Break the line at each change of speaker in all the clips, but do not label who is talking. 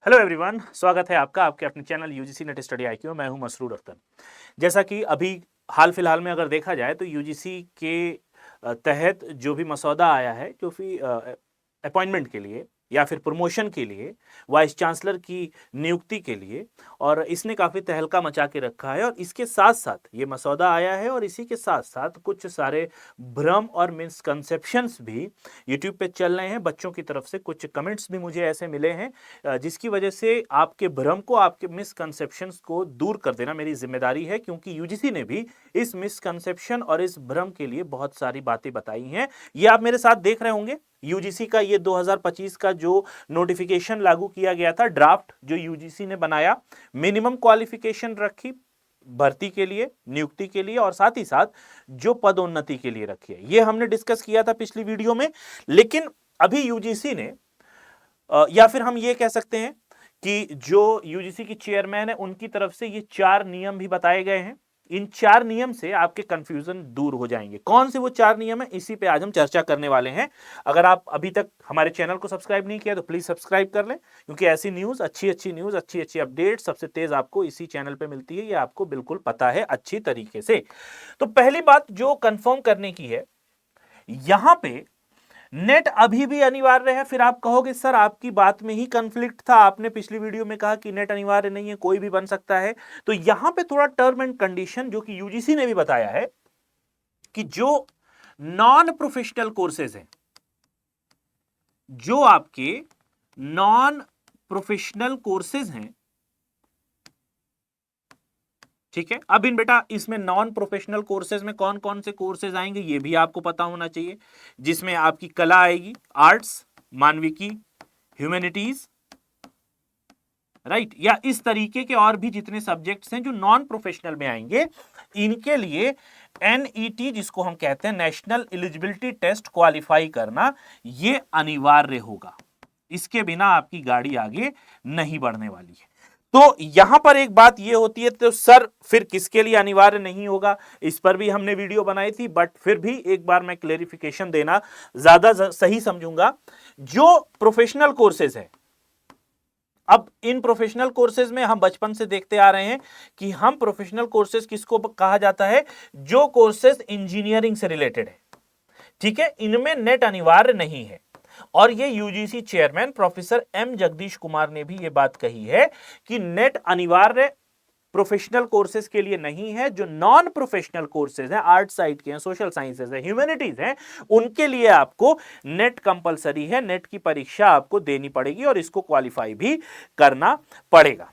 Hello everyone, स्वागत है आपका आपके अपने channel UGC net study IQ. मैं हूं मसरूर अख्तर। जैसा कि अभी हाल फिलहाल में अगर देखा जाए तो यूजीसी के तहत जो भी मसौदा आया है, जो भी अपॉइंटमेंट के लिए या फिर प्रमोशन के लिए, वाइस चांसलर की नियुक्ति के लिए, और इसने काफ़ी तहलका मचा के रखा है। और इसके साथ साथ ये मसौदा आया है और इसी के साथ साथ कुछ सारे भ्रम और मिसकंसेप्शंस भी यूट्यूब पे चल रहे हैं। बच्चों की तरफ से कुछ कमेंट्स भी मुझे ऐसे मिले हैं जिसकी वजह से आपके भ्रम को, आपके मिसकंसेप्शंस को दूर कर देना मेरी जिम्मेदारी है, क्योंकि यूजीसी ने भी इस मिसकंसेप्शन और इस भ्रम के लिए बहुत सारी बातें बताई हैं। ये आप मेरे साथ देख रहे होंगे। यूजीसी का ये 2025 का जो नोटिफिकेशन लागू किया गया था, ड्राफ्ट जो यूजीसी ने बनाया, मिनिमम क्वालिफिकेशन रखी भर्ती के लिए, नियुक्ति के लिए, और साथ ही साथ जो पदोन्नति के लिए रखी है, ये हमने डिस्कस किया था पिछली वीडियो में। लेकिन अभी यूजीसी ने या फिर हम ये कह सकते हैं कि जो यूजीसी की चेयरमैन है, उनकी तरफ से ये 4 नियम भी बताए गए हैं। इन 4 नियम से आपके कंफ्यूजन दूर हो जाएंगे। कौन से वो 4 नियम है, इसी पे आज हम चर्चा करने वाले हैं। अगर आप अभी तक हमारे चैनल को सब्सक्राइब नहीं किया तो प्लीज सब्सक्राइब कर लें, क्योंकि ऐसी न्यूज, अच्छी न्यूज, अच्छी अपडेट सबसे तेज आपको इसी चैनल पे मिलती है। ये आपको बिल्कुल पता है अच्छी तरीके से। तो पहली बात जो कंफर्म करने की है, यहां पे नेट अभी भी अनिवार्य है। फिर आप कहोगे सर आपकी बात में ही कॉन्फ्लिक्ट था, आपने पिछली वीडियो में कहा कि नेट अनिवार्य नहीं है, कोई भी बन सकता है। तो यहां पे थोड़ा टर्म एंड कंडीशन जो कि यूजीसी ने भी बताया है कि जो नॉन प्रोफेशनल कोर्सेज हैं, जो आपके नॉन प्रोफेशनल कोर्सेज हैं, ठीक है। अब इन बेटा इसमें नॉन प्रोफेशनल कोर्सेज में कौन कौन से कोर्सेज आएंगे ये भी आपको पता होना चाहिए, जिसमें आपकी कला आएगी, आर्ट्स, मानविकी, ह्यूमैनिटीज, राइट, या इस तरीके के और भी जितने सब्जेक्ट्स हैं जो नॉन प्रोफेशनल में आएंगे, इनके लिए एनईटी, जिसको हम कहते हैं नेशनल एलिजिबिलिटी टेस्ट, क्वालिफाई करना ये अनिवार्य होगा। इसके बिना आपकी गाड़ी आगे नहीं बढ़ने वाली है। तो यहां पर एक बात यह होती है, तो सर फिर किसके लिए अनिवार्य नहीं होगा, इस पर भी हमने वीडियो बनाई थी, बट फिर भी एक बार मैं क्लेरिफिकेशन देना ज्यादा सही समझूंगा। जो प्रोफेशनल कोर्सेज है, अब इन प्रोफेशनल कोर्सेज में हम बचपन से देखते आ रहे हैं कि हम प्रोफेशनल कोर्सेज किसको कहा जाता है, जो कोर्सेज इंजीनियरिंग से रिलेटेड है, ठीक है, इनमें नेट अनिवार्य नहीं है। और ये UGC chairman professor M Jagadesh Kumar ने भी ये बात कही है कि नेट अनिवार्य प्रोफेशनल कोर्सेज के लिए नहीं है। जो नॉन प्रोफेशनल कोर्सेज हैं, आर्ट साइड के हैं, सोशल साइंसेज हैं, ह्यूमैनिटीज हैं, उनके लिए आपको नेट कंपलसरी है। नेट की परीक्षा आपको देनी पड़ेगी और इसको क्वालिफाई भी करना पड़ेगा,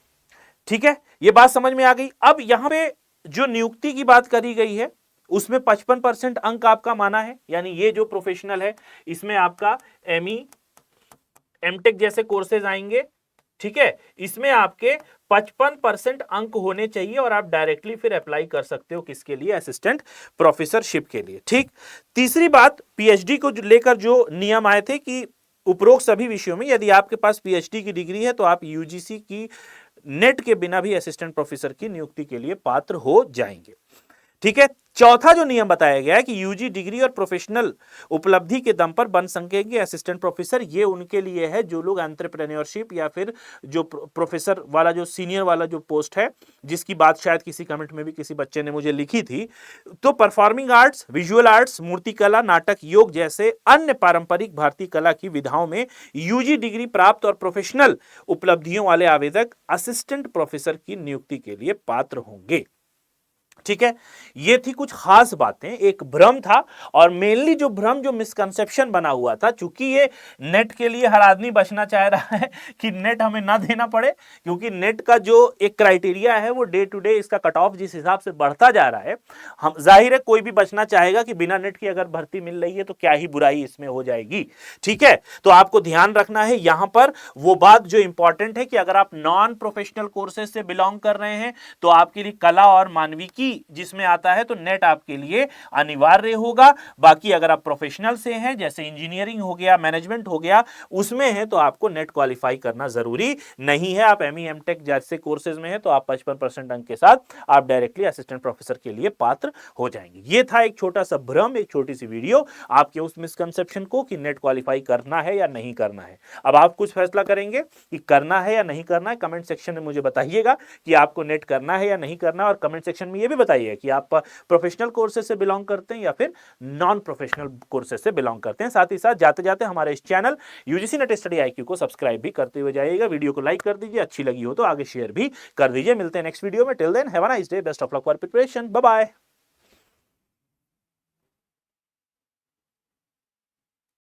ठीक है। ये बात समझ में आ गई। अब यहां पे जो नियुक्ति की बात करी गई है, उसमें 55% अंक आपका माना है, यानी ये जो प्रोफेशनल है इसमें आपका एमई, एमटेक जैसे कोर्सेज आएंगे, ठीक है। इसमें आपके 55% अंक होने चाहिए और आप डायरेक्टली फिर अप्लाई कर सकते हो किसके लिए, असिस्टेंट प्रोफेसरशिप के लिए, ठीक। तीसरी बात, पीएचडी को लेकर जो नियम आए थे कि उपरोक्त सभी विषयों में यदि आपके पास पीएचडी की डिग्री है तो आप यूजीसी की नेट के बिना भी असिस्टेंट प्रोफेसर की नियुक्ति के लिए पात्र हो जाएंगे, ठीक है। चौथा जो नियम बताया गया है कि यूजी डिग्री और प्रोफेशनल उपलब्धि के दम पर बन सकेंगे असिस्टेंट प्रोफेसर, ये उनके लिए है जो लोग एंटरप्रेन्योरशिप या फिर जो प्रोफेसर वाला जो सीनियर वाला जो पोस्ट है, जिसकी बात शायद किसी कमेंट में भी किसी बच्चे ने मुझे लिखी थी, तो परफॉर्मिंग आर्ट्स, विजुअल आर्ट्स, मूर्तिकला, नाटक, योग जैसे अन्य पारंपरिक भारतीय कला की विधाओं में यूजी डिग्री प्राप्त और प्रोफेशनल उपलब्धियों वाले आवेदक असिस्टेंट प्रोफेसर की नियुक्ति के लिए पात्र होंगे, ठीक है। ये थी कुछ खास बातें, एक भ्रम था, और मेनली जो भ्रम, जो मिसकंसेप्शन बना हुआ था, चूंकि ये नेट के लिए हर आदमी बचना चाह रहा है कि नेट हमें ना देना पड़े, क्योंकि नेट का जो एक क्राइटेरिया है वो डे टू डे इसका कट ऑफ जिस हिसाब से बढ़ता जा रहा है, हम जाहिर है कोई भी बचना चाहेगा कि बिना नेट की अगर भर्ती मिल रही है तो क्या ही बुराई इसमें हो जाएगी, ठीक है। तो आपको ध्यान रखना है यहां पर वो बात जो इंपॉर्टेंट है कि अगर आप नॉन प्रोफेशनल कोर्सेज से बिलोंग कर रहे हैं तो आपके लिए कला और मानविकी जिसमें आता है तो नेट आपके लिए अनिवार्य होगा। बाकी अगर आप प्रोफेशनल से हैं, जैसे इंजीनियरिंग हो गया, मैनेजमेंट हो गया, उसमें है तो आपको नेट क्वालिफाई करना जरूरी नहीं है। आप एमई एमटेक जैसे कोर्सेज में है तो आप 55% अंक के साथ आप डायरेक्टली असिस्टेंट प्रोफेसर के लिए पात्र हो जाएंगे। ये था एक छोटा सा भ्रम, एक छोटी सी वीडियो आपके उस मिसकंसेप्शन को कि नेट क्वालिफाई करना है या नहीं करना है। अब आप कुछ फैसला करेंगे कि करना है या नहीं करना है। कमेंट सेक्शन में मुझे बताइएगा कि आपको नेट करना है या नहीं करना है, और कमेंट सेक्शन में यह भी बताइए कि आप प्रोफेशनल कोर्सेज से बिलोंग करते हैं या फिर नॉन प्रोफेशनल कोर्सेज से बिलोंग करते हैं। साथ ही साथ जाते जाते हमारे इस channel UGC net study IQ को सब्सक्राइब भी करते हुए जाइएगा। वीडियो को लाइक कर दीजिए, अच्छी लगी हो तो आगे शेयर भी कर दीजिए। मिलते हैं नेक्स्ट वीडियो में। Till then have a nice day, best of luck for preparation, bye bye.